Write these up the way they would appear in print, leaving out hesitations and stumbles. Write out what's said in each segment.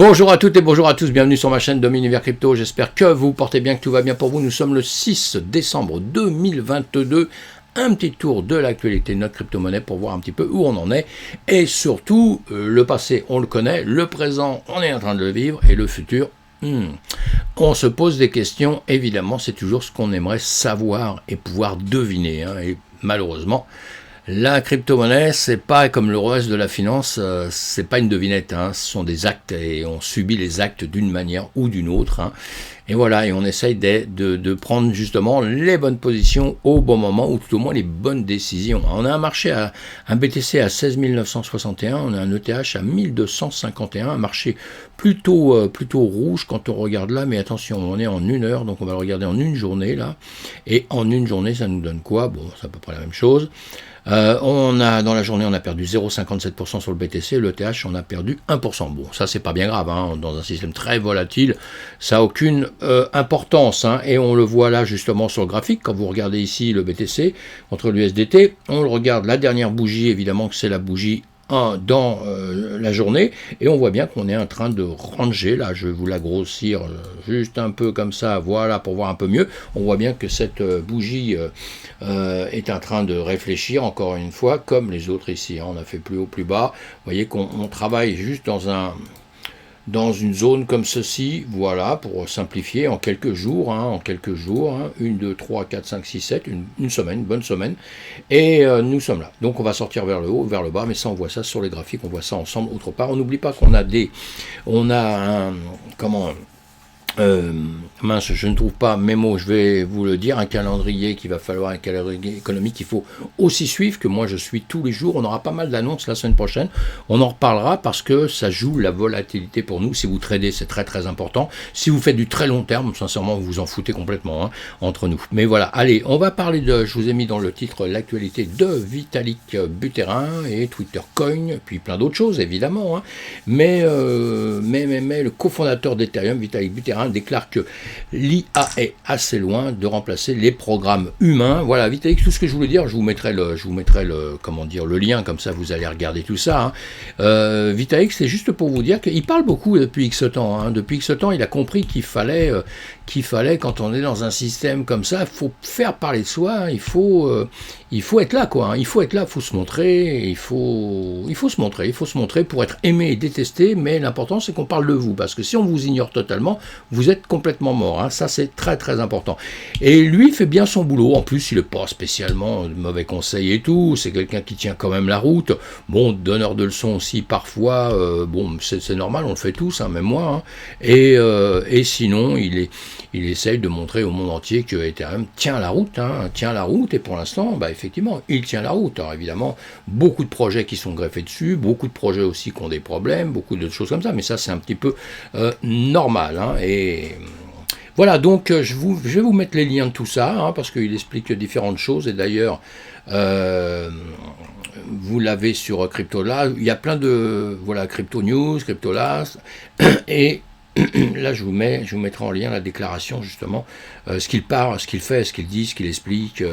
Bonjour à toutes et bonjour à tous, bienvenue sur ma chaîne Univers Crypto, j'espère que vous portez bien, que tout va bien pour vous. Nous sommes le 6 décembre 2022, un petit tour de l'actualité de notre crypto-monnaie pour voir un petit peu où on en est. Et surtout, le passé on le connaît, le présent on est en train de le vivre et le futur, on se pose des questions, évidemment c'est toujours ce qu'on aimerait savoir et pouvoir deviner. Et malheureusement, la crypto-monnaie, c'est pas comme le reste de la finance, c'est pas une devinette, ce sont des actes et on subit les actes d'une manière ou d'une autre. Et voilà, et on essaye de prendre justement les bonnes positions au bon moment ou tout au moins les bonnes décisions. On a un marché, un BTC à 16 961, on a un ETH à 1251, un marché plutôt rouge quand on regarde là, mais attention, on est en une heure, donc on va le regarder en une journée là. Et en une journée, ça nous donne quoi? Bon, c'est à peu près la même chose. Dans la journée, on a perdu 0,57% sur le BTC, le TH, on a perdu 1%. Bon, ça, c'est pas bien grave, dans un système très volatile, ça n'a aucune importance, et on le voit là, justement, sur le graphique, quand vous regardez ici le BTC contre l'USDT, on le regarde, la dernière bougie, évidemment que c'est la bougie dans la journée, et on voit bien qu'on est en train de ranger, là je vais vous la grossir juste un peu comme ça, voilà, pour voir un peu mieux. On voit bien que cette bougie est en train de réfléchir, encore une fois, comme les autres ici, on a fait plus haut, plus bas, vous voyez qu'on travaille juste dans une zone comme ceci, voilà, pour simplifier, en quelques jours, 1, 2, 3, 4, 5, 6, 7, une semaine, une bonne semaine, et nous sommes là. Donc on va sortir vers le haut, vers le bas, mais ça on voit ça sur les graphiques, on voit ça ensemble autre part. On n'oublie pas qu'on a mince, je ne trouve pas mes mots, je vais vous le dire, un calendrier qu'il va falloir, un calendrier économique qu'il faut aussi suivre, que moi je suis tous les jours. On aura pas mal d'annonces la semaine prochaine, on en reparlera parce que ça joue la volatilité pour nous. Si vous tradez, c'est très très important. Si vous faites du très long terme, sincèrement vous vous en foutez complètement, entre nous. Mais voilà, allez, on va parler je vous ai mis dans le titre l'actualité de Vitalik Buterin et Twitter Coin, puis plein d'autres choses évidemment, mais le cofondateur d'Ethereum, Vitalik Buterin, déclare que l'IA est assez loin de remplacer les programmes humains. Voilà, Vitalik, tout ce que je voulais dire, je vous mettrai le lien, comme ça vous allez regarder tout ça. Vitalik, c'est juste pour vous dire qu'il parle beaucoup depuis X temps. Depuis X temps, il a compris qu'il fallait, quand on est dans un système comme ça, il faut faire parler de soi, il faut être là, quoi. Il faut être là, il faut se montrer, il faut se montrer pour être aimé et détesté, mais l'important c'est qu'on parle de vous, parce que si on vous ignore totalement, vous êtes complètement mort, ça c'est très très important. Et lui il fait bien son boulot, en plus il n'est pas spécialement de mauvais conseils et tout, c'est quelqu'un qui tient quand même la route, bon, donneur de leçons aussi parfois, c'est normal, on le fait tous, même moi, et sinon il essaye de montrer au monde entier que Ethereum tient la route, et pour l'instant, effectivement, il tient la route. Alors évidemment, beaucoup de projets qui sont greffés dessus, beaucoup de projets aussi qui ont des problèmes, beaucoup de choses comme ça, mais ça c'est un petit peu normal, et voilà, donc je vais vous mettre les liens de tout ça, parce qu'il explique différentes choses, et d'ailleurs, vous l'avez sur CryptoLast, il y a plein de, Crypto News, CryptoLast, et là je vous mettrai en lien la déclaration justement, ce qu'il fait, ce qu'il dit, ce qu'il explique,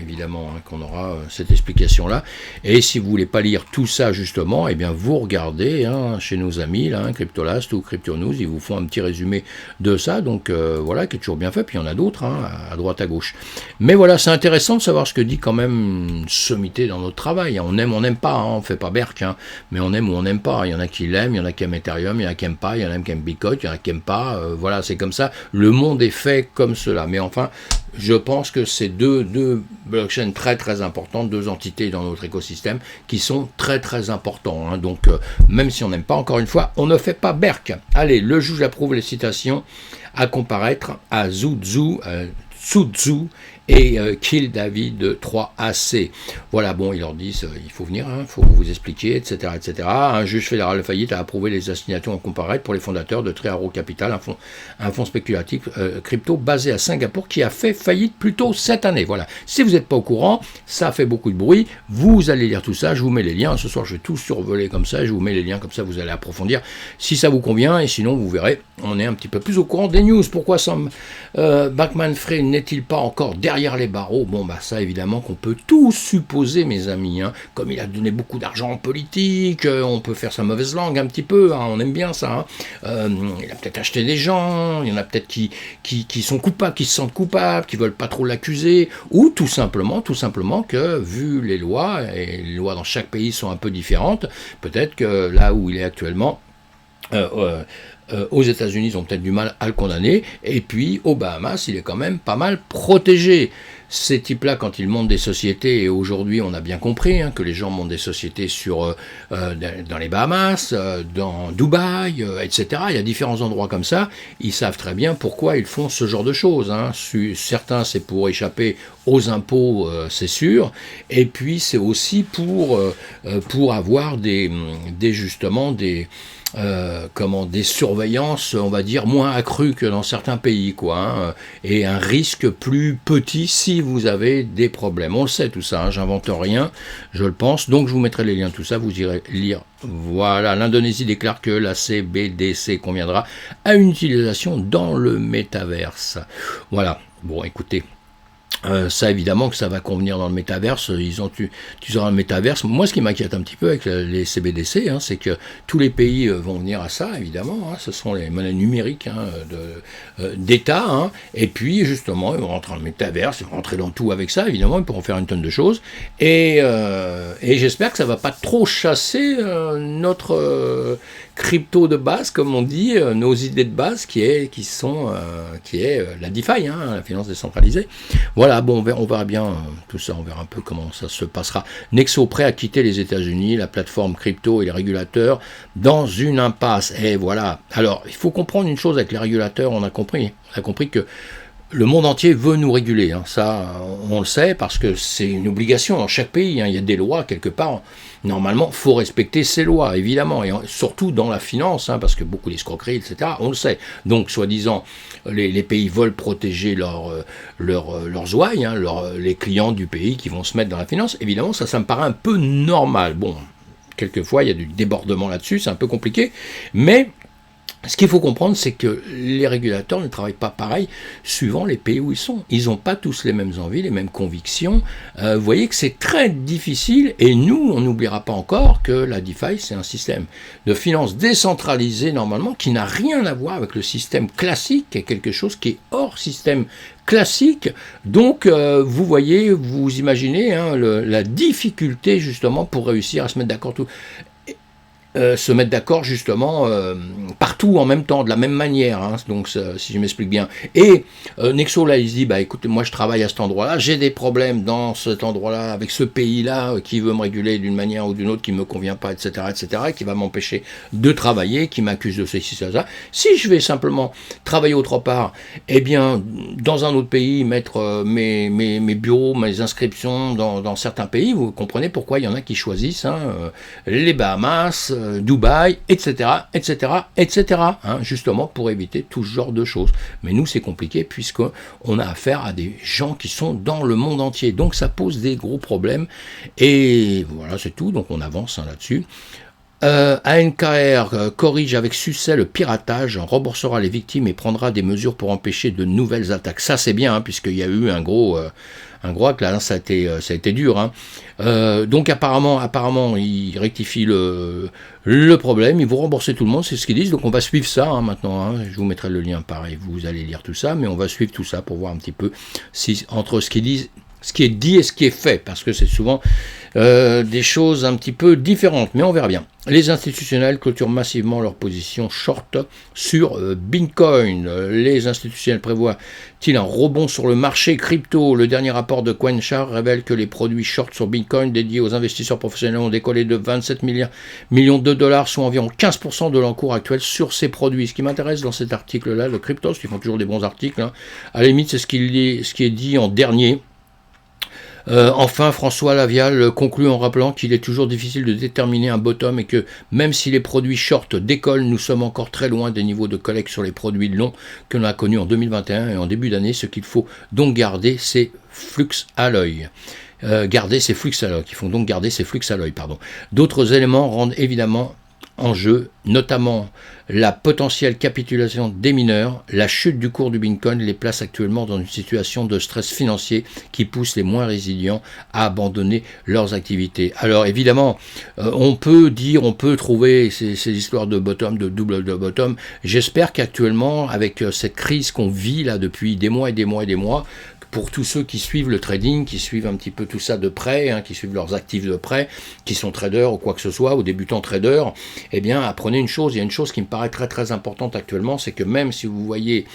évidemment, qu'on aura cette explication là. Et si vous voulez pas lire tout ça justement, vous regardez chez nos amis CryptoLast ou Crypto News, ils vous font un petit résumé de ça, donc qui est toujours bien fait. Puis il y en a d'autres à droite à gauche, mais voilà, c'est intéressant de savoir ce que dit quand même une sommité dans notre travail. On aime, on n'aime pas, on fait pas berk, mais on aime ou on n'aime pas. Il y en a qui l'aiment, il y en a qui aiment Ethereum, il y en a qui n'aiment pas, il y en a qui aiment Bitcoin, il y en a qui n'aiment pas, voilà, c'est comme ça, le monde est fait comme cela. Mais enfin, je pense que c'est deux blockchains très très importantes, deux entités dans notre écosystème qui sont très très importants, donc même si on n'aime pas, encore une fois, on ne fait pas berk. Allez, le juge approuve les citations à comparaître à Zhu Zhu et Kill David 3AC. Voilà, bon, ils leur disent, il faut venir, il faut vous expliquer, etc., etc. Un juge fédéral de faillite a approuvé les assignations à comparaître pour les fondateurs de Tree Arrow Capital, un fonds spéculatif crypto basé à Singapour qui a fait faillite plus tôt cette année. Voilà, si vous n'êtes pas au courant, ça fait beaucoup de bruit, vous allez lire tout ça, je vous mets les liens, ce soir je vais tout survoler comme ça, je vous mets les liens comme ça, vous allez approfondir si ça vous convient, et sinon vous verrez, on est un petit peu plus au courant des news. Pourquoi Sam Bankman-Fried n'est-il pas encore derrière derrière les barreaux, bon bah ça évidemment qu'on peut tout supposer mes amis, hein. Comme il a donné beaucoup d'argent en politique, on peut faire sa mauvaise langue un petit peu, hein, on aime bien ça, hein. Il a peut-être acheté des gens, il y en a peut-être qui sont coupables, qui se sentent coupables, qui veulent pas trop l'accuser, ou tout simplement que vu les lois, et les lois dans chaque pays sont un peu différentes, peut-être que là où il est actuellement, aux États-Unis, ils ont peut-être du mal à le condamner, et puis aux Bahamas, il est quand même pas mal protégé. Ces types-là, quand ils montent des sociétés, et aujourd'hui on a bien compris que les gens montent des sociétés dans les Bahamas, dans Dubaï, etc. Il y a différents endroits comme ça, ils savent très bien pourquoi ils font ce genre de choses, hein. Certains, c'est pour échapper aux impôts, c'est sûr, et puis c'est aussi pour avoir justement des surveillances, on va dire, moins accrues que dans certains pays, quoi, hein, et un risque plus petit si vous avez des problèmes. On le sait tout ça, hein, j'invente rien, je le pense, donc je vous mettrai les liens, tout ça, vous irez lire. Voilà, l'Indonésie déclare que la CBDC conviendra à une utilisation dans le métaverse. Voilà, bon, écoutez. Ça évidemment que ça va convenir dans le métaverse, tu auras le métaverse. Moi ce qui m'inquiète un petit peu avec les CBDC, hein, c'est que tous les pays vont venir à ça évidemment, hein, ce sont les monnaies numériques, hein, d'État, hein, et puis justement ils vont rentrer dans le métaverse, ils vont rentrer dans tout avec ça évidemment, ils pourront faire une tonne de choses, et j'espère que ça va pas trop chasser notre crypto de base, comme on dit, nos idées de base qui est la DeFi, hein, la finance décentralisée. Voilà, bon, on verra bien tout ça, on verra un peu comment ça se passera. Nexo prêt à quitter les États-Unis, la plateforme crypto et les régulateurs dans une impasse. Et voilà. Alors, il faut comprendre une chose avec les régulateurs, on a compris que le monde entier veut nous réguler, hein. Ça, on le sait, parce que c'est une obligation dans chaque pays, hein. Il y a des lois quelque part. Normalement, il faut respecter ces lois, évidemment, et surtout dans la finance, hein, parce que beaucoup d'escroqueries, etc., on le sait. Donc, soi-disant, les pays veulent protéger leurs ouailles, hein, les clients du pays qui vont se mettre dans la finance. Évidemment, ça me paraît un peu normal. Bon, quelquefois, il y a du débordement là-dessus, c'est un peu compliqué, mais ce qu'il faut comprendre, c'est que les régulateurs ne travaillent pas pareil suivant les pays où ils sont. Ils n'ont pas tous les mêmes envies, les mêmes convictions. Vous voyez que c'est très difficile, et nous, on n'oubliera pas encore que la DeFi, c'est un système de finance décentralisé normalement, qui n'a rien à voir avec le système classique, qui est quelque chose qui est hors système classique. Donc, vous voyez, vous imaginez, hein, la difficulté justement pour réussir à se mettre d'accord se mettre d'accord justement partout en même temps, de la même manière, hein, donc si je m'explique bien. Et Nexo là, il se dit, bah écoutez, moi je travaille à cet endroit-là, j'ai des problèmes dans cet endroit-là, avec ce pays-là, qui veut me réguler d'une manière ou d'une autre, qui me convient pas, etc., et qui va m'empêcher de travailler, qui m'accuse de ceci, ça. Si je vais simplement travailler autre part, eh bien, dans un autre pays, mettre mes bureaux, mes inscriptions dans certains pays, vous comprenez pourquoi il y en a qui choisissent, hein, les Bahamas, Dubaï, etc., hein, justement pour éviter tout ce genre de choses. Mais nous, c'est compliqué puisqu'on a affaire à des gens qui sont dans le monde entier. Donc, ça pose des gros problèmes. Et voilà, c'est tout. Donc, on avance, hein, là-dessus. ANKR corrige avec succès le piratage, remboursera les victimes et prendra des mesures pour empêcher de nouvelles attaques. Ça, c'est bien, hein, puisqu'il y a eu un gros acte, là, ça a été dur, hein. Donc apparemment, ils rectifient le problème, ils vont rembourser tout le monde, c'est ce qu'ils disent. Donc on va suivre ça, hein, maintenant, hein. Je vous mettrai le lien, pareil, vous allez lire tout ça, mais on va suivre tout ça pour voir un petit peu si entre ce qu'ils disent, ce qui est dit et ce qui est fait, parce que c'est souvent des choses un petit peu différentes, mais on verra bien. Les institutionnels clôturent massivement leur position short sur Bitcoin. Les institutionnels prévoient-ils un rebond sur le marché crypto? Le dernier rapport de CoinShare révèle que les produits short sur Bitcoin dédiés aux investisseurs professionnels ont décollé de 27 millions de dollars, soit environ 15% de l'encours actuel sur ces produits. Ce qui m'intéresse dans cet article-là, le Cryptos, qui font toujours des bons articles, hein, à la limite, c'est ce qui est dit en dernier. Enfin, François Lavial conclut en rappelant qu'il est toujours difficile de déterminer un bottom et que même si les produits short décollent, nous sommes encore très loin des niveaux de collecte sur les produits longs que l'on a connus en 2021 et en début d'année. Ce qu'il faut donc garder, c'est flux à l'œil. Qui font donc garder ces flux à l'œil. D'autres éléments rendent évidemment en jeu, notamment la potentielle capitulation des mineurs, la chute du cours du Bitcoin les place actuellement dans une situation de stress financier qui pousse les moins résilients à abandonner leurs activités. Alors évidemment, on peut trouver ces histoires de bottom, de double de bottom. J'espère qu'actuellement, avec cette crise qu'on vit là depuis des mois et des mois et des mois, pour tous ceux qui suivent le trading, qui suivent un petit peu tout ça de près, qui suivent leurs actifs de près, qui sont traders ou quoi que ce soit, ou débutants traders, eh bien apprenez une chose, il y a une chose qui me paraît très très importante actuellement, c'est que même si vous voyez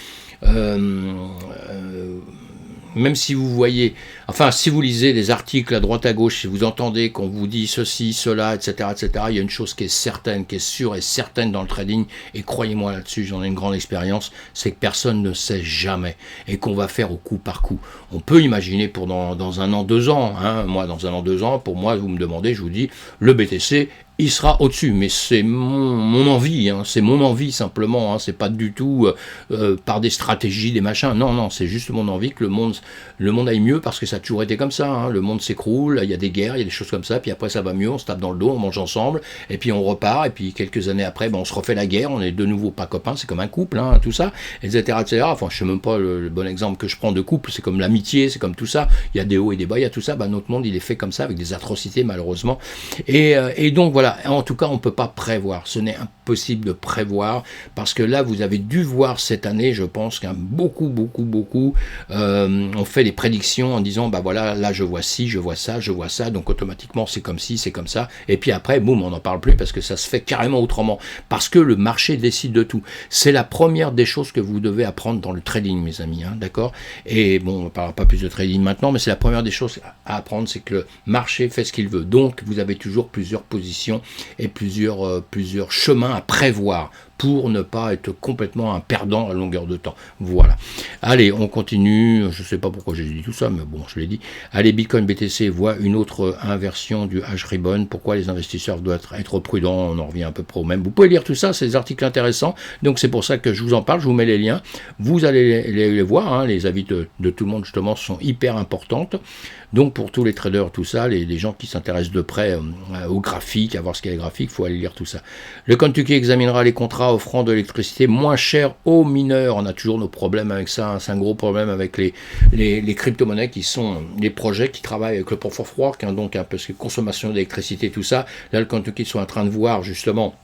enfin, si vous lisez des articles à droite à gauche, si vous entendez qu'on vous dit ceci, cela, etc., il y a une chose qui est certaine, qui est sûre et certaine dans le trading, et croyez-moi là-dessus, j'en ai une grande expérience, c'est que personne ne sait jamais, et qu'on va faire au coup par coup. On peut imaginer pour dans 1 an, 2 ans, moi, dans 1 an, 2 ans, pour moi, vous me demandez, je vous dis, le BTC, il sera au-dessus, mais c'est mon envie, c'est mon envie simplement, c'est pas du tout par des stratégies, des machins, non, c'est juste mon envie que le monde aille mieux, parce que ça a toujours été comme ça, le monde s'écroule, il y a des guerres, il y a des choses comme ça, puis après ça va mieux, on se tape dans le dos, on mange ensemble, et puis on repart, et puis quelques années après, on se refait la guerre, on est de nouveau pas copains, c'est comme un couple, tout ça, etc., enfin je sais même pas le bon exemple que je prends de couple, c'est comme l'amitié, c'est comme tout ça, il y a des hauts et des bas, il y a tout ça, notre monde il est fait comme ça, avec des atrocités malheureusement, et donc voilà. En tout cas, on ne peut pas prévoir. Ce n'est impossible de prévoir parce que là, vous avez dû voir cette année, je pense qu'un beaucoup ont fait des prédictions en disant, voilà, là je vois ci, je vois ça, donc automatiquement c'est comme ci, c'est comme ça. Et puis après, boum, on n'en parle plus parce que ça se fait carrément autrement. Parce que le marché décide de tout. C'est la première des choses que vous devez apprendre dans le trading, mes amis, d'accord ? Et bon, on ne parlera pas plus de trading maintenant, mais c'est la première des choses à apprendre, c'est que le marché fait ce qu'il veut. Donc, vous avez toujours plusieurs positions et plusieurs chemins à prévoir pour ne pas être complètement un perdant à longueur de temps. Voilà. Allez, on continue. Je ne sais pas pourquoi j'ai dit tout ça, mais bon, je l'ai dit. Allez, Bitcoin BTC voit une autre inversion du hash ribbon. Pourquoi les investisseurs doivent être prudents? On en revient à peu près au même. Vous pouvez lire tout ça, c'est des articles intéressants. Donc c'est pour ça que je vous en parle. Je vous mets les liens. Vous allez les voir. Les avis de tout le monde, justement, sont hyper importantes. Donc pour tous les traders, tout ça, les gens qui s'intéressent de près aux graphiques, à voir ce qu'est les graphiques, il faut aller lire tout ça. Le Kentucky examinera les contrats offrant de l'électricité moins chère aux mineurs. On a toujours nos problèmes avec ça, c'est un gros problème avec les crypto-monnaies qui sont les projets qui travaillent avec le Proof of Work, parce que consommation d'électricité, tout ça. Là, le Kentucky sont en train de voir justement,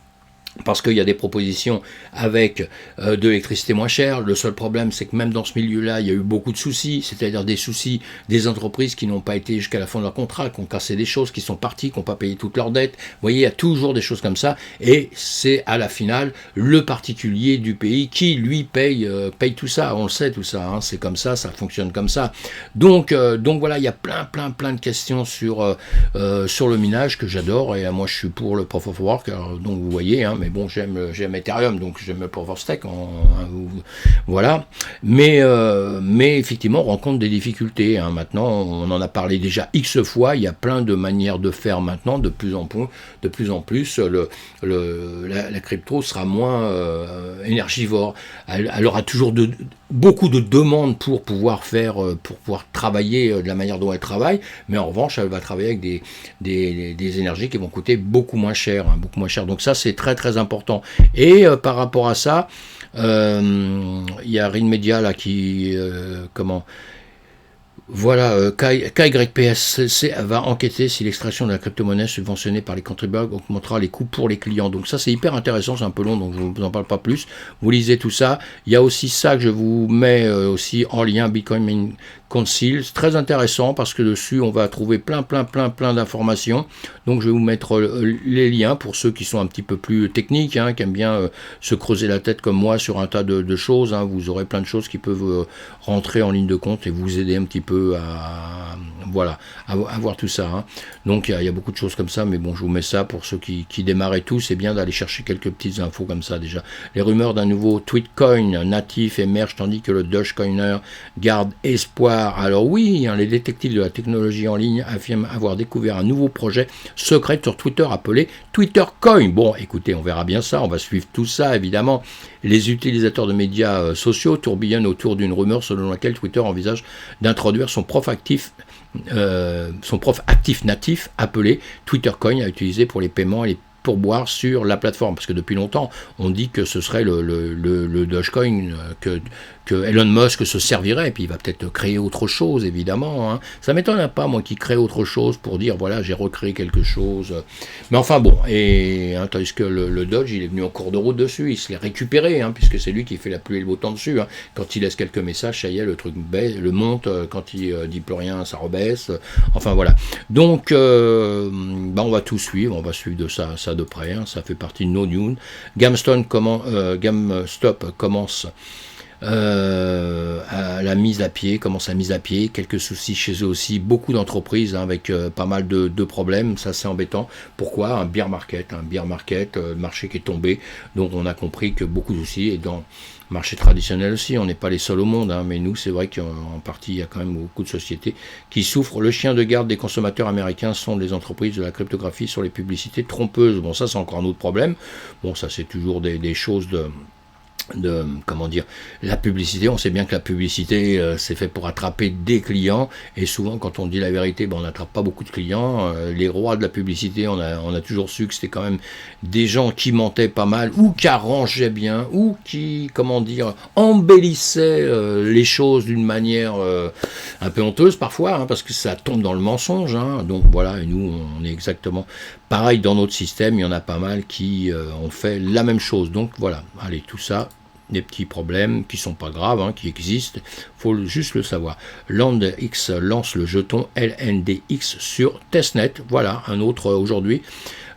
parce qu'il y a des propositions avec de l'électricité moins chère. Le seul problème, c'est que même dans ce milieu-là, il y a eu beaucoup de soucis, c'est-à-dire des soucis des entreprises qui n'ont pas été jusqu'à la fin de leur contrat, qui ont cassé des choses, qui sont parties, qui n'ont pas payé toutes leurs dettes. Vous voyez, il y a toujours des choses comme ça, et c'est à la finale le particulier du pays qui, lui, paye tout ça. On le sait, tout ça, c'est comme ça fonctionne comme ça. Donc voilà, il y a plein de questions sur le minage que j'adore, et moi je suis pour le Proof of Work, alors, donc vous voyez, mais bon, j'aime Ethereum, donc j'aime le Proof of Stake, voilà. Mais effectivement, on rencontre des difficultés. Maintenant, on en a parlé déjà X fois. Il y a plein de manières de faire maintenant, de plus en plus. La crypto sera moins énergivore. Elle aura toujours beaucoup de demandes pour pouvoir travailler de la manière dont elle travaille, mais en revanche, elle va travailler avec des énergies qui vont coûter beaucoup moins cher. Donc ça, c'est très très important. Et par rapport à ça, il y a Rinmedia là qui KYPSC va enquêter si l'extraction de la crypto-monnaie subventionnée par les contribuables augmentera les coûts pour les clients. Donc ça, c'est hyper intéressant, c'est un peu long, donc je ne vous en parle pas plus. Vous lisez tout ça. Il y a aussi ça que je vous mets aussi en lien, Bitcoin Main Council. C'est très intéressant parce que dessus, on va trouver plein d'informations. Donc je vais vous mettre les liens pour ceux qui sont un petit peu plus techniques, qui aiment bien se creuser la tête comme moi sur un tas de choses. Vous aurez plein de choses qui peuvent rentrer en ligne de compte et vous aider un petit peu à voir tout ça. Donc il y a beaucoup de choses comme ça, mais bon, je vous mets ça pour ceux qui démarrent et tout. C'est bien d'aller chercher quelques petites infos comme ça déjà. Les rumeurs d'un nouveau Tweetcoin natif émergent tandis que le Dogecoiner garde espoir. Alors oui, les détectives de la technologie en ligne affirment avoir découvert un nouveau projet secret sur Twitter appelé TwitterCoin. Bon, écoutez, on verra bien ça, on va suivre tout ça évidemment. Les utilisateurs de médias sociaux tourbillonnent autour d'une rumeur selon laquelle Twitter envisage d'introduire son prof actif natif appelé TwitterCoin à utiliser pour les paiements et les pourboires sur la plateforme, parce que depuis longtemps, on dit que ce serait le Dogecoin que Elon Musk se servirait, et puis il va peut-être créer autre chose, évidemment. Hein. Ça m'étonne pas, moi, qu'il crée autre chose pour dire, voilà, j'ai recréé quelque chose. Mais enfin, bon, et hein, tandis que le Doge, il est venu en cours de route dessus, il se l'est récupéré, hein, puisque c'est lui qui fait la pluie et le beau temps dessus. Hein. Quand il laisse quelques messages, ça y est, le truc le monte, quand il dit plus rien, ça rebaisse. Enfin, voilà. Donc, on va tout suivre, on va suivre de ça de près, hein, ça fait partie de nos news. GameStop commence à la mise à pied, quelques soucis chez eux aussi, beaucoup d'entreprises hein, avec pas mal de problèmes, ça c'est embêtant. Pourquoi? Un bear market, le marché qui est tombé, donc on a compris que beaucoup aussi, et dans le marché traditionnel aussi, on n'est pas les seuls au monde, hein, mais nous c'est vrai qu'en partie il y a quand même beaucoup de sociétés qui souffrent. Le chien de garde des consommateurs américains sont les entreprises de la cryptographie sur les publicités trompeuses. Bon, ça c'est encore un autre problème, bon ça c'est toujours des choses de comment dire, la publicité, on sait bien que la publicité c'est fait pour attraper des clients, et souvent quand on dit la vérité, on n'attrape pas beaucoup de clients. Les rois de la publicité, on a toujours su que c'était quand même des gens qui mentaient pas mal, ou qui arrangeaient bien, ou qui, comment dire, embellissaient les choses d'une manière un peu honteuse parfois, hein, parce que ça tombe dans le mensonge, hein. Donc voilà, et nous on est exactement pareil dans notre système, il y en a pas mal qui ont fait la même chose. Donc voilà, allez, tout ça, des petits problèmes qui sont pas graves, hein, qui existent, faut juste le savoir. LandX lance le jeton LNDX sur testnet, voilà, un autre aujourd'hui.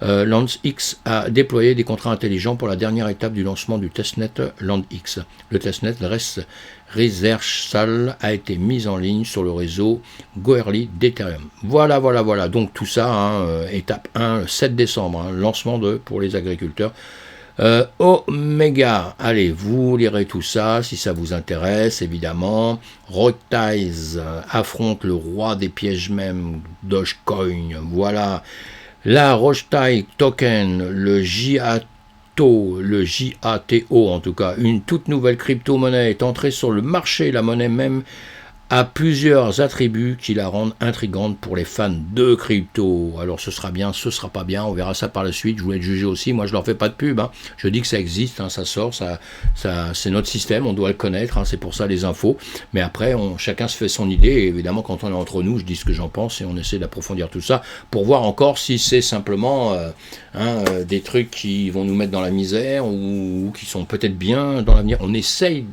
LandX a déployé des contrats intelligents pour la dernière étape du lancement du testnet LandX. Le testnet Research a été mis en ligne sur le réseau Goerli d'Ethereum. Voilà. Donc tout ça, hein, étape 1, 7 décembre, hein, lancement pour les agriculteurs. Omega, allez, vous lirez tout ça si ça vous intéresse, évidemment. Rockties affronte le roi des pièges même, Dogecoin, voilà. La Rocktie Token, le JATO en tout cas, une toute nouvelle crypto-monnaie est entrée sur le marché, la monnaie même a plusieurs attributs qui la rendent intrigante pour les fans de crypto. Alors ce sera bien, ce sera pas bien, on verra ça par la suite, je voulais le juger aussi, moi je leur fais pas de pub, hein. Je dis que ça existe, hein, ça sort, ça, c'est notre système, on doit le connaître, hein, c'est pour ça les infos, mais après chacun se fait son idée, et évidemment quand on est entre nous, je dis ce que j'en pense, et on essaie d'approfondir tout ça, pour voir encore si c'est simplement des trucs qui vont nous mettre dans la misère, ou qui sont peut-être bien dans l'avenir, on essaye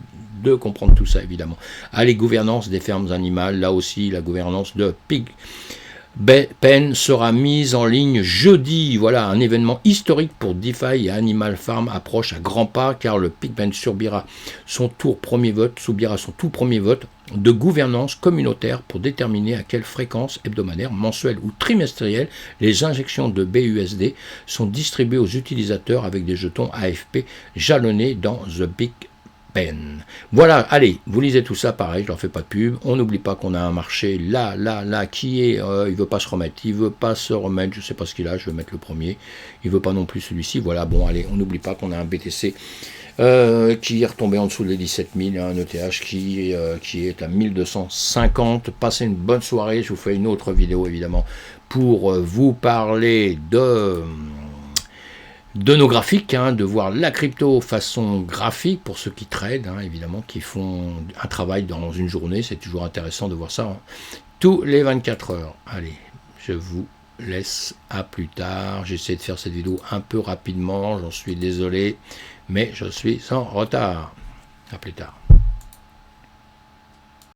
de comprendre tout ça, évidemment. Allez, gouvernance des fermes animales, là aussi, la gouvernance de Pigpen sera mise en ligne jeudi. Voilà, un événement historique pour DeFi et Animal Farm approche à grands pas, car le Pigpen subira son tout premier vote de gouvernance communautaire pour déterminer à quelle fréquence hebdomadaire, mensuelle ou trimestrielle les injections de BUSD sont distribuées aux utilisateurs avec des jetons AFP jalonnés dans The Big Pen. Voilà, allez, vous lisez tout ça, pareil, je leur fais pas de pub. On n'oublie pas qu'on a un marché là, qui est, il veut pas se remettre, je sais pas ce qu'il a, je vais mettre le premier, il veut pas non plus celui-ci, voilà, bon, allez, on n'oublie pas qu'on a un BTC qui est retombé en dessous des 17 000, un ETH qui est à 1250. Passez une bonne soirée, je vous fais une autre vidéo, évidemment, pour vous parler de nos graphiques, hein, de voir la crypto façon graphique pour ceux qui tradent, hein, évidemment, qui font un travail dans une journée, c'est toujours intéressant de voir ça, hein, tous les 24 heures. Allez, je vous laisse, à plus tard. J'essaie de faire cette vidéo un peu rapidement, j'en suis désolé, mais je suis en retard. À plus tard.